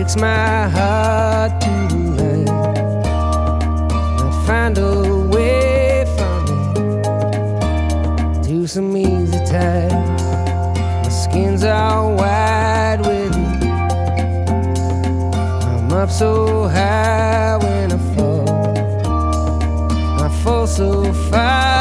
breaks my heart through the night. I'd find a way from it to some easy time. My skin's all wide with it. I'm up so high when I fall so far